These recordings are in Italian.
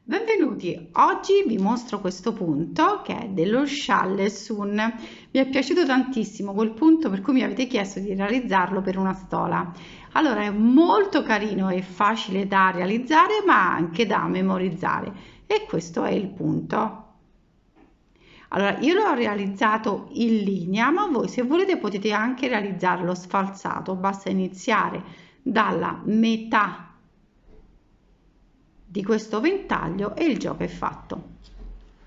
Benvenuti, oggi vi mostro questo punto che è dello Scialle Sun. Mi è piaciuto tantissimo quel punto per cui mi avete chiesto di realizzarlo per una stola. Allora è molto carino e facile da realizzare ma anche da memorizzare e questo è il punto. Allora io l'ho realizzato in linea ma voi se volete potete anche realizzarlo sfalsato, basta iniziare dalla metà di questo ventaglio e il gioco è fatto.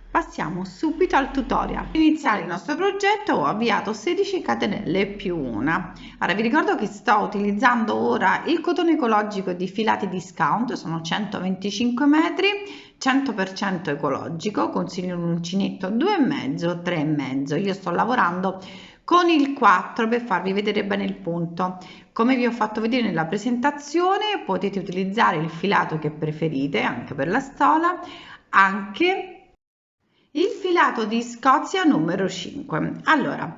Passiamo subito al tutorial. Per iniziare il nostro progetto ho avviato 16 catenelle più una. Ora vi ricordo che sto utilizzando ora il cotone ecologico di Filati Discount, sono 125 metri, 100% ecologico, consiglio un uncinetto 2,5, 3,5. Io sto lavorando con il 4 per farvi vedere bene il punto. Come vi ho fatto vedere nella presentazione, potete utilizzare il filato che preferite anche per la stola, anche il filato di Scozia numero 5. Allora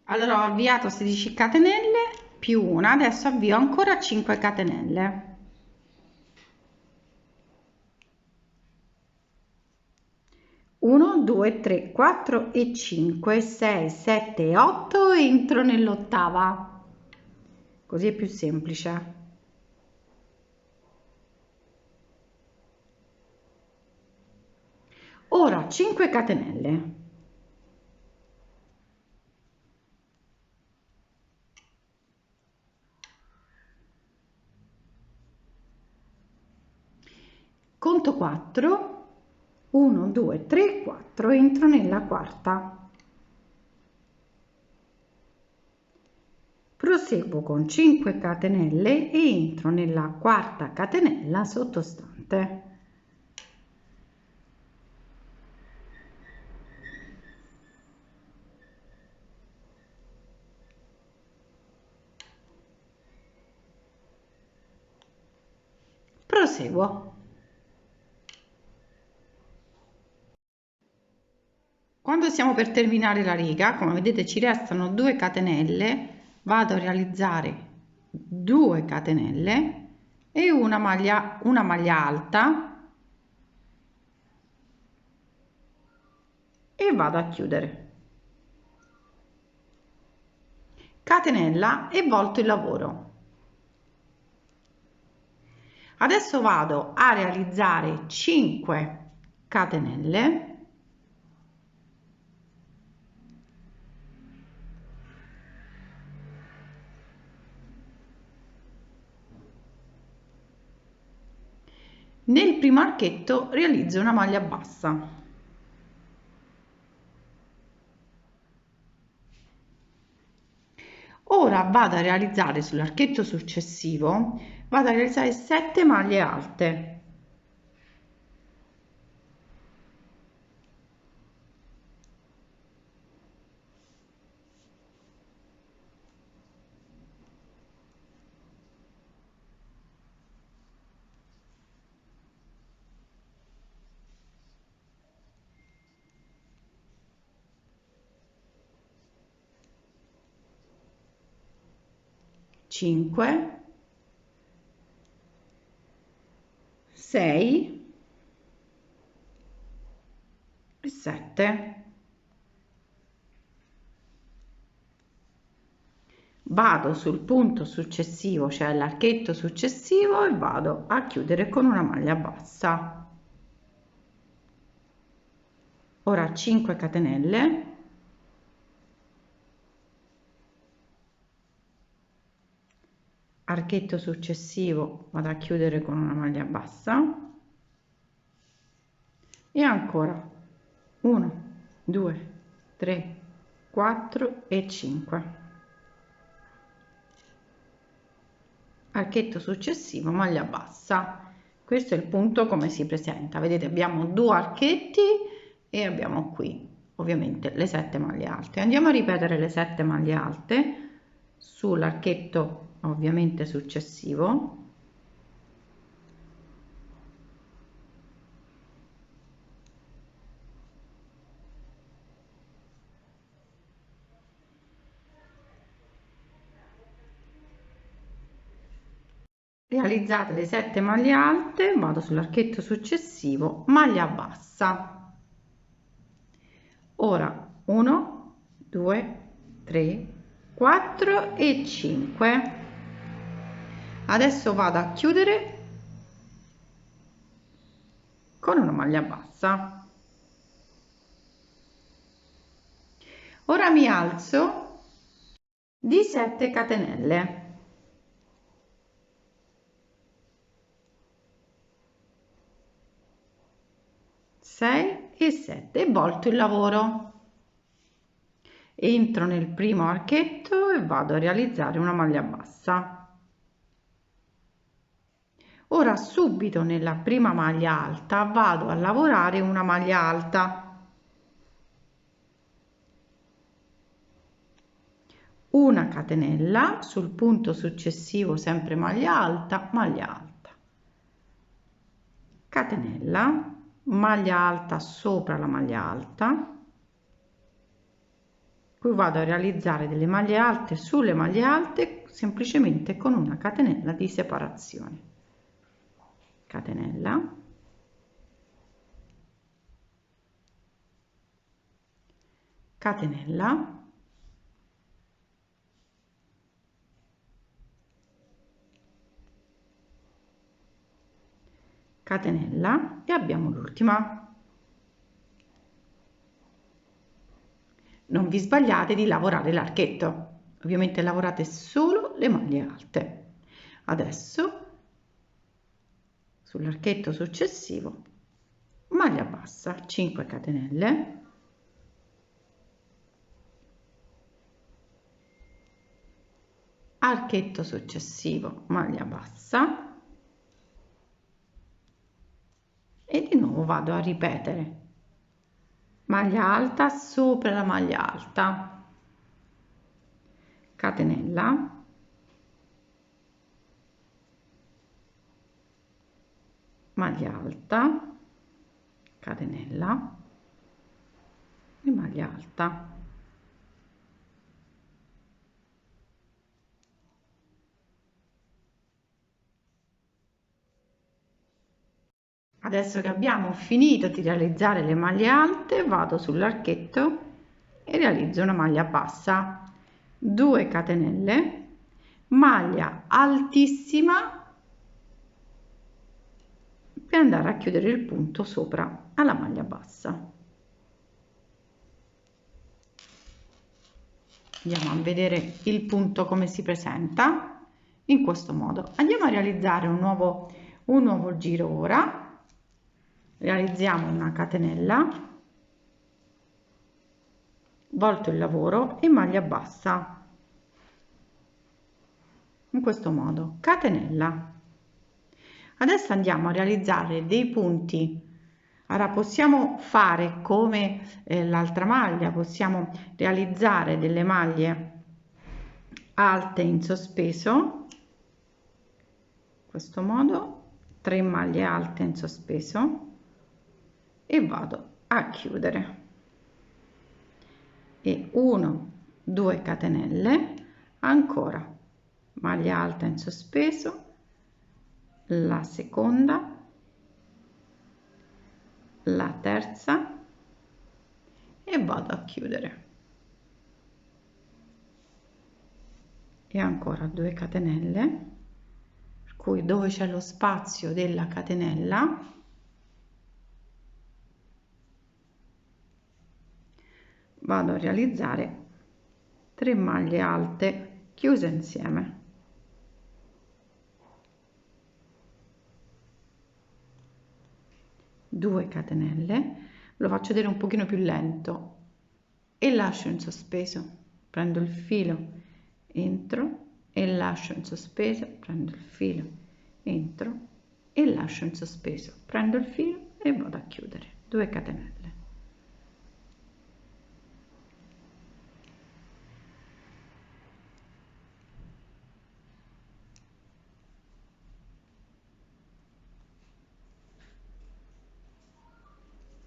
ho avviato 16 catenelle più una, adesso avvio ancora 5 catenelle. 1, 2, 3, 4 e 5, 6, 7, 8, entro nell'ottava, così è più semplice. Ora 5 catenelle. Conto 4, 1, 2, 3, 4, entro nella quarta. Proseguo con 5 catenelle e entro nella quarta catenella sottostante. Proseguo. Quando siamo per terminare la riga, come vedete ci restano 2 catenelle, vado a realizzare 2 catenelle e una maglia alta e vado a chiudere. Catenella e volto il lavoro. Adesso vado a realizzare 5 catenelle nel primo archetto, realizzo una maglia bassa. Ora vado a realizzare sull'archetto successivo, vado a realizzare 7 maglie alte. Cinque, 6 e 7. Vado sul punto successivo, cioè l'archetto successivo, e vado a chiudere con una maglia bassa. Ora 5 catenelle, archetto successivo, vado a chiudere con una maglia bassa e ancora 1, 2, 3, 4 e 5. Archetto successivo, maglia bassa. Questo è il punto come si presenta. Vedete, abbiamo 2 archetti e abbiamo qui ovviamente le 7 maglie alte. Andiamo a ripetere le 7 maglie alte sull'archetto ovviamente successivo. Realizzate le 7 maglie alte, vado sull'archetto successivo, maglia bassa. Ora 1, 2, 3, 4 e 5. Adesso vado a chiudere con una maglia bassa. Ora mi alzo di 7 catenelle. 6 e 7 e volto il lavoro. Entro nel primo archetto e vado a realizzare una maglia bassa. Ora subito nella prima maglia alta vado a lavorare una maglia alta, una catenella sul punto successivo, sempre maglia alta, catenella, maglia alta sopra la maglia alta. Qui vado a realizzare delle maglie alte sulle maglie alte semplicemente con una catenella di separazione. Catenella, catenella, catenella e abbiamo l'ultima. Non vi sbagliate di lavorare l'archetto, ovviamente lavorate solo le maglie alte. Adesso sull'archetto successivo maglia bassa, 5 catenelle, archetto successivo, maglia bassa e di nuovo vado a ripetere maglia alta sopra la maglia alta, catenella, maglia alta, catenella e maglia alta. Adesso che abbiamo finito di realizzare le maglie alte, vado sull'archetto e realizzo una maglia bassa, 2 catenelle, maglia altissima per andare a chiudere il punto sopra alla maglia bassa. Andiamo a vedere il punto come si presenta in questo modo. Andiamo a realizzare un nuovo giro ora. Realizziamo una catenella, volto il lavoro e maglia bassa in questo modo, catenella. Adesso andiamo a realizzare dei punti. Ora possiamo fare come l'altra maglia, possiamo realizzare delle maglie alte in sospeso in questo modo, 3 maglie alte in sospeso e vado a chiudere e 1, 2 catenelle, ancora maglia alta in sospeso, la seconda, la terza e vado a chiudere e ancora 2 catenelle, per cui dove c'è lo spazio della catenella vado a realizzare 3 maglie alte chiuse insieme, due catenelle, lo faccio vedere un pochino più lento e lascio in sospeso, prendo il filo, entro e lascio in sospeso, prendo il filo, entro e lascio in sospeso, prendo il filo e vado a chiudere, 2 catenelle.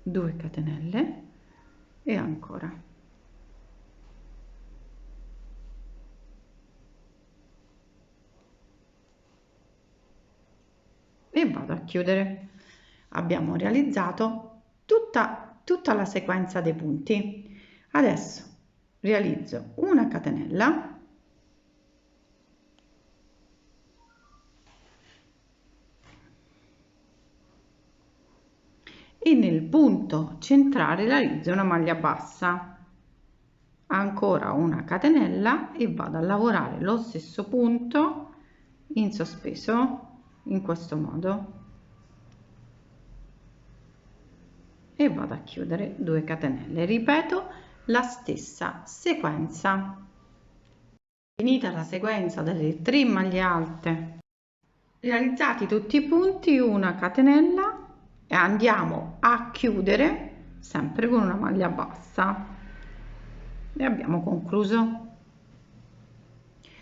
2 catenelle e ancora vado a chiudere. Abbiamo realizzato tutta la sequenza dei punti. Adesso realizzo una catenella e nel punto centrale realizzo una maglia bassa, ancora una catenella e vado a lavorare lo stesso punto in sospeso in questo modo e vado a chiudere 2 catenelle. Ripeto la stessa sequenza. Finita la sequenza delle 3 maglie alte, realizzati tutti i punti, una catenella e andiamo a chiudere sempre con una maglia bassa e abbiamo concluso.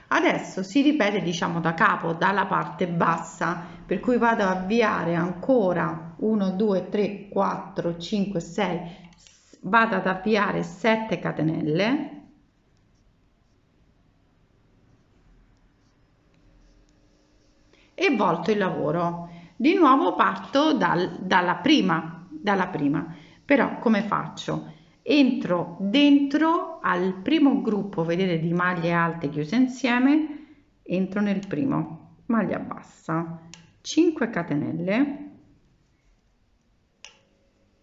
Adesso si ripete, diciamo, da capo, dalla parte bassa, per cui vado a avviare ancora 1 2 3 4 5 6, vado ad avviare 7 catenelle e volto il lavoro. Di nuovo parto dalla prima, però come faccio? Entro dentro al primo gruppo, vedete, di maglie alte chiuse insieme, entro nel primo, maglia bassa, 5 catenelle,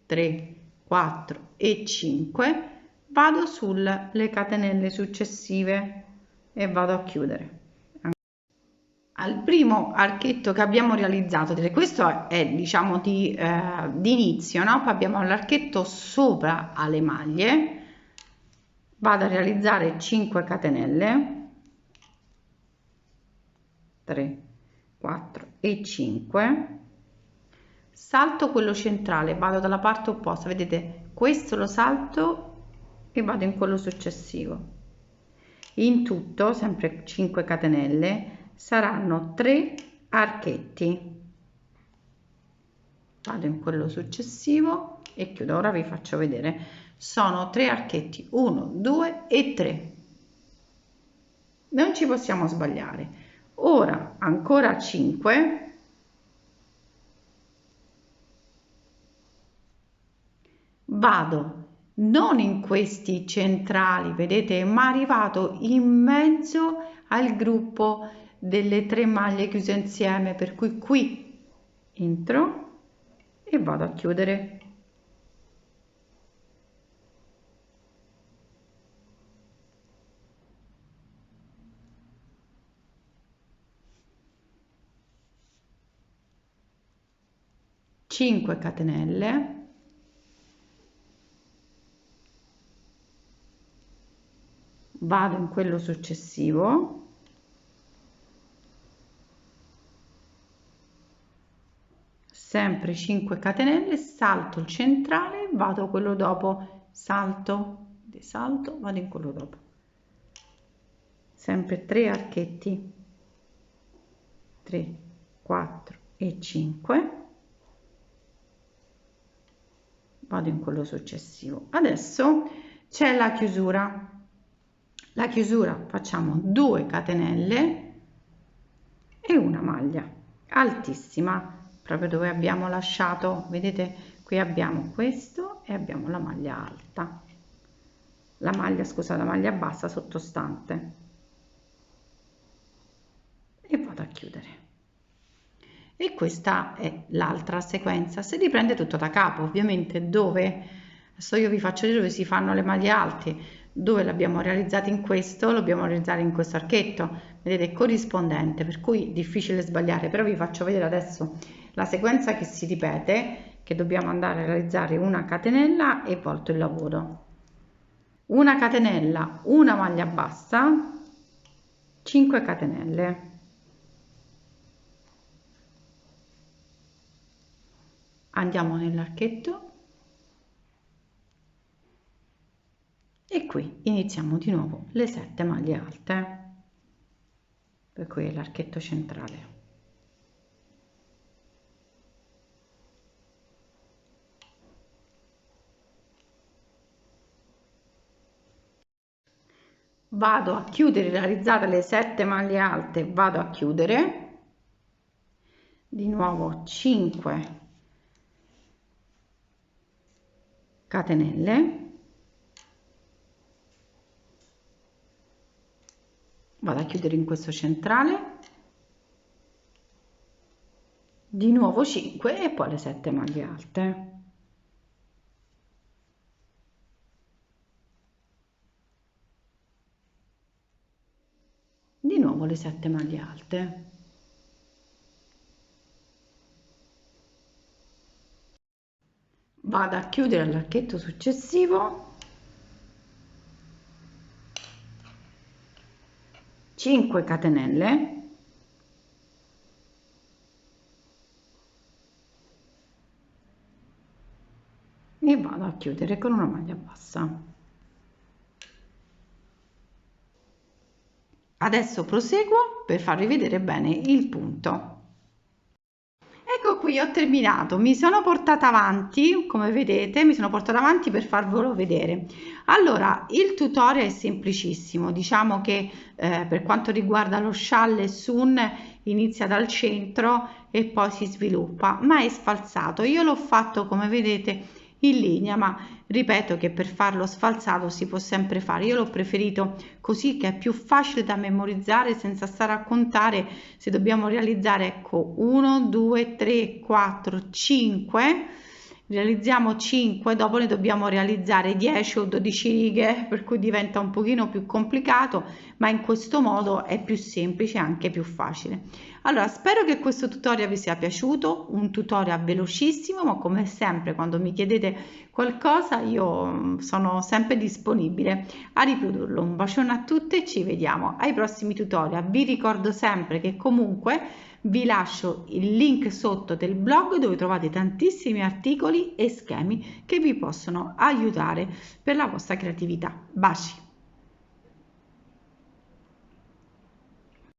3 4 e 5, vado sulle catenelle successive e vado a chiudere. Al primo archetto che abbiamo realizzato, questo è, diciamo, di inizio, no? Poi abbiamo l'archetto sopra alle maglie, vado a realizzare 5 catenelle, 3 4 e 5, salto quello centrale, vado dalla parte opposta, vedete, questo lo salto e vado in quello successivo. In tutto sempre 5 catenelle, saranno 3 archetti, vado in quello successivo e chiudo. Ora vi faccio vedere, sono 3 archetti, 1 2 e 3, non ci possiamo sbagliare. Ora ancora 5, vado non in questi centrali, vedete, ma arrivato in mezzo al gruppo delle 3 maglie chiuse insieme, per cui qui entro e vado a chiudere. Cinque catenelle, vado in quello successivo, sempre 5 catenelle, salto il centrale, vado quello dopo, salto, salto, vado in quello dopo, sempre 3 archetti, 3 4 e 5, vado in quello successivo. Adesso c'è la chiusura. La chiusura, facciamo 2 catenelle e una maglia altissima proprio dove abbiamo lasciato, vedete, qui abbiamo questo e abbiamo la maglia alta, la maglia, scusate, la maglia bassa sottostante, e vado a chiudere. E questa è l'altra sequenza. Si riprende tutto da capo, ovviamente, dove adesso io vi faccio vedere dove si fanno le maglie alte, dove l'abbiamo realizzata in questo, lo dobbiamo realizzare in questo archetto, vedete, corrispondente, per cui difficile sbagliare. Però vi faccio vedere adesso la sequenza che si ripete, che dobbiamo andare a realizzare una catenella e volto il lavoro, una catenella, una maglia bassa, 5 catenelle, andiamo nell'archetto e qui iniziamo di nuovo le 7 maglie alte, per cui è l'archetto centrale. Vado a chiudere, realizzate le 7 maglie alte, vado a chiudere, di nuovo 5 catenelle, vado a chiudere in questo centrale, di nuovo 5 e poi le 7 maglie alte. Di nuovo le 7 maglie alte. Vado a chiudere l'archetto successivo, 5 catenelle, e vado a chiudere con una maglia bassa. Adesso proseguo per farvi vedere bene il punto. Ecco qui, ho terminato, mi sono portata avanti, come vedete, mi sono portata avanti per farvelo vedere. Allora, il tutorial è semplicissimo, diciamo che per quanto riguarda lo scialle Sun inizia dal centro e poi si sviluppa, ma è sfalsato. Io l'ho fatto, come vedete, in linea, ma ripeto che per farlo sfalsato si può sempre fare. Io l'ho preferito così, che è più facile da memorizzare senza stare a contare. Se dobbiamo realizzare, ecco, 1 2 3 4 5, realizziamo 5, dopo ne dobbiamo realizzare 10 o 12 righe, per cui diventa un pochino più complicato, ma in questo modo è più semplice e anche più facile. Allora, spero che questo tutorial vi sia piaciuto, un tutorial velocissimo, ma come sempre quando mi chiedete qualcosa io sono sempre disponibile a riprodurlo. Un bacione a tutte e ci vediamo ai prossimi tutorial. Vi ricordo sempre che comunque vi lascio il link sotto del blog dove trovate tantissimi articoli e schemi che vi possono aiutare per la vostra creatività. Baci!